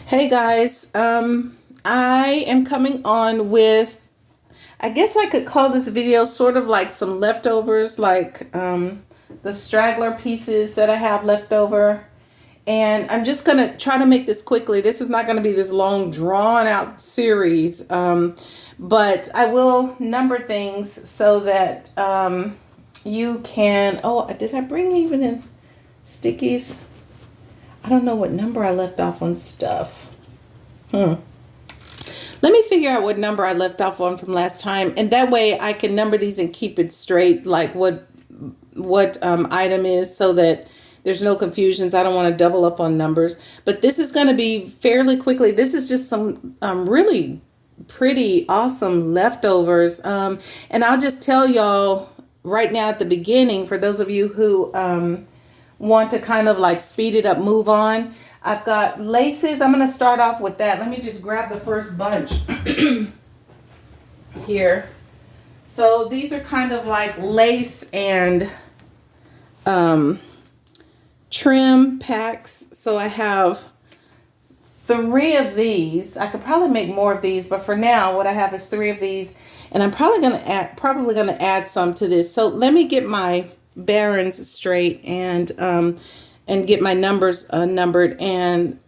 Hey guys, I am coming on with, I guess I could call this video sort of like some leftovers, like the straggler pieces that I have left over. And I'm just going to try to make this quickly. This is not going to be this long drawn out series, but I will number things so that you can, oh, did I bring even in stickies? I don't know what number I left off on stuff. Let me figure out what number I left off on from last time, and that way I can number these and keep it straight, like what item is, so that there's no confusions. I don't want to double up on numbers, but this is going to be fairly quickly. This is just some really pretty awesome leftovers, and I'll just tell y'all right now at the beginning, for those of you who want to kind of like speed it up, move on. I've got laces. I'm going to start off with that. Let me just grab the first bunch here. So these are kind of like lace and trim packs. So I have 3 of these. I could probably make more of these, but for now, what I have is 3 of these, and I'm probably going to add some to this. So let me get my bearings straight and get my numbers numbered, and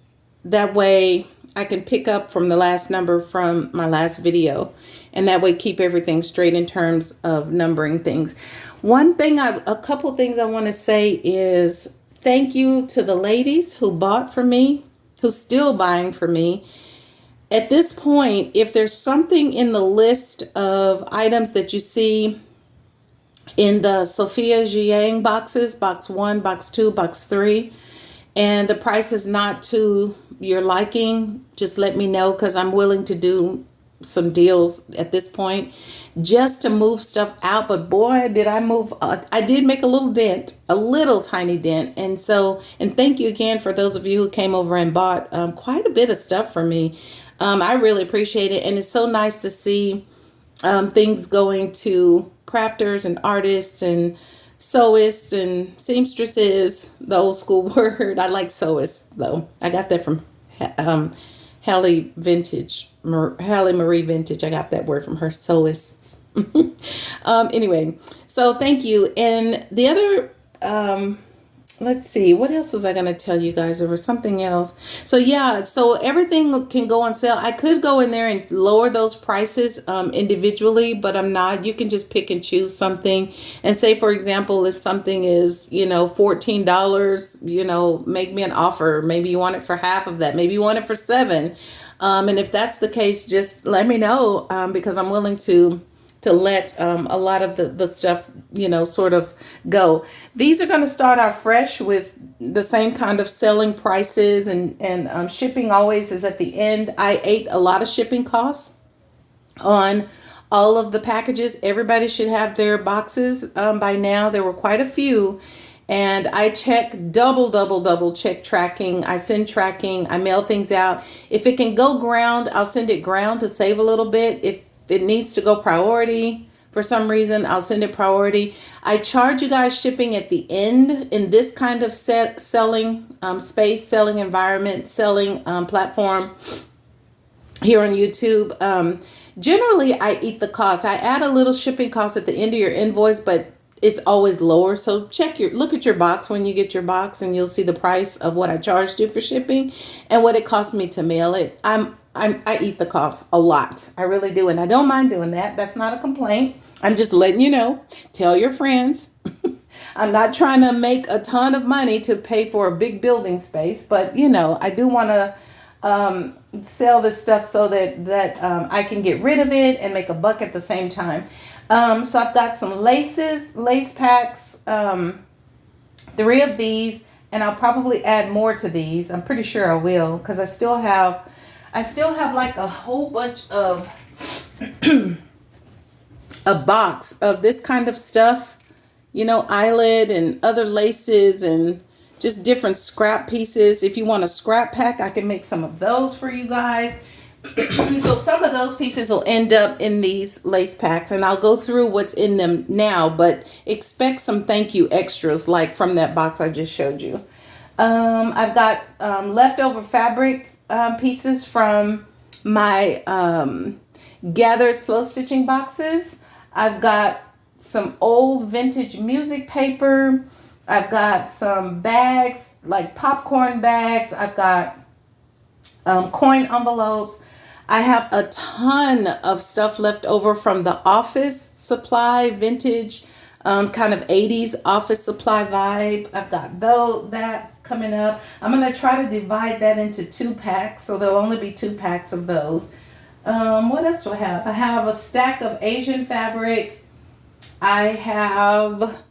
that way I can pick up from the last number from my last video, and that way keep everything straight in terms of numbering things. A couple things I want to say is thank you to the ladies who bought from me, who's still buying from me. At this point, if there's something in the list of items that you see in the Sophia Jiang boxes, box 1, box 2, box 3, and the price is not to your liking, just let me know, because I'm willing to do some deals at this point just to move stuff out. But boy, did I move. I did make a little dent, a little tiny dent. And thank you again for those of you who came over and bought quite a bit of stuff for me. I really appreciate it. And it's so nice to see things going to crafters and artists and sewists and seamstresses, the old school word. I like sewists though. I got that from Hallie Marie Vintage. I got that word from her, sewists. Anyway, so thank you. And the other, let's see, what else was I going to tell you guys? There was something else. So yeah, so everything can go on sale. I could go in there and lower those prices individually, but I'm not. You can just pick and choose something and say, for example, if something is, $14, make me an offer. Maybe you want it for half of that. Maybe you want it for $7. And if that's the case, just let me know, because I'm willing to let a lot of the stuff, sort of go. These are going to start out fresh with the same kind of selling prices, and shipping always is at the end. I ate a lot of shipping costs on all of the packages. Everybody should have their boxes by now. There were quite a few. And I check double check tracking. I send tracking. I mail things out. If it can go ground, I'll send it ground to save a little bit. If it needs to go priority for some reason, I'll send it priority. I charge you guys shipping at the end in this kind of selling space, selling environment, selling platform here on YouTube. Generally, I eat the cost. I add a little shipping cost at the end of your invoice, but it's always lower. So look at your box when you get your box, and you'll see the price of what I charged you for shipping and what it cost me to mail it. I eat the cost a lot. I really do. And I don't mind doing that. That's not a complaint. I'm just letting you know. Tell your friends. I'm not trying to make a ton of money to pay for a big building space, but I do want to sell this stuff so that I can get rid of it and make a buck at the same time. So I've got some lace packs, 3 of these, and I'll probably add more to these. I'm pretty sure I will, because I still have like a whole bunch of a box of this kind of stuff, eyelid and other laces and just different scrap pieces. If you want a scrap pack, I can make some of those for you guys. So some of those pieces will end up in these lace packs, and I'll go through what's in them now, but expect some thank you extras like from that box I just showed you. I've got leftover fabric pieces from my gathered slow stitching boxes. I've got some old vintage music paper. I've got some bags, like popcorn bags. I've got coin envelopes. I have a ton of stuff left over from the office supply, vintage, kind of 80s office supply vibe. I've got that's coming up. I'm going to try to divide that into 2 packs, so there'll only be 2 packs of those. What else do I have? I have a stack of Asian fabric. I have,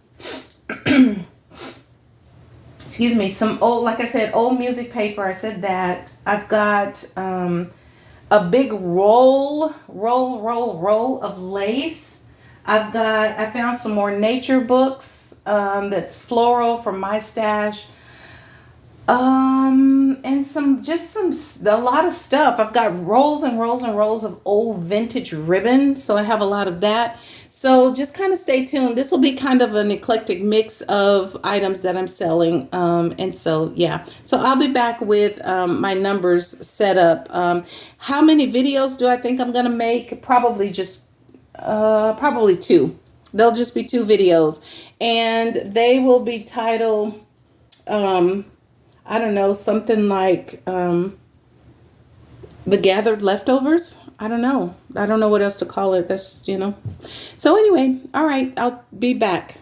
excuse me, some old, like I said, old music paper. I said that. I've got a big roll of lace. I found some more nature books that's floral from my stash. And a lot of stuff. I've got rolls and rolls and rolls of old vintage ribbon. So I have a lot of that. So just kind of stay tuned. This will be kind of an eclectic mix of items that I'm selling. And so, yeah. So I'll be back with my numbers set up. How many videos do I think I'm going to make? Probably 2. They'll just be 2 videos. And they will be titled, I don't know, something like the gathered leftovers. I don't know what else to call it. That's, So anyway, all right, I'll be back.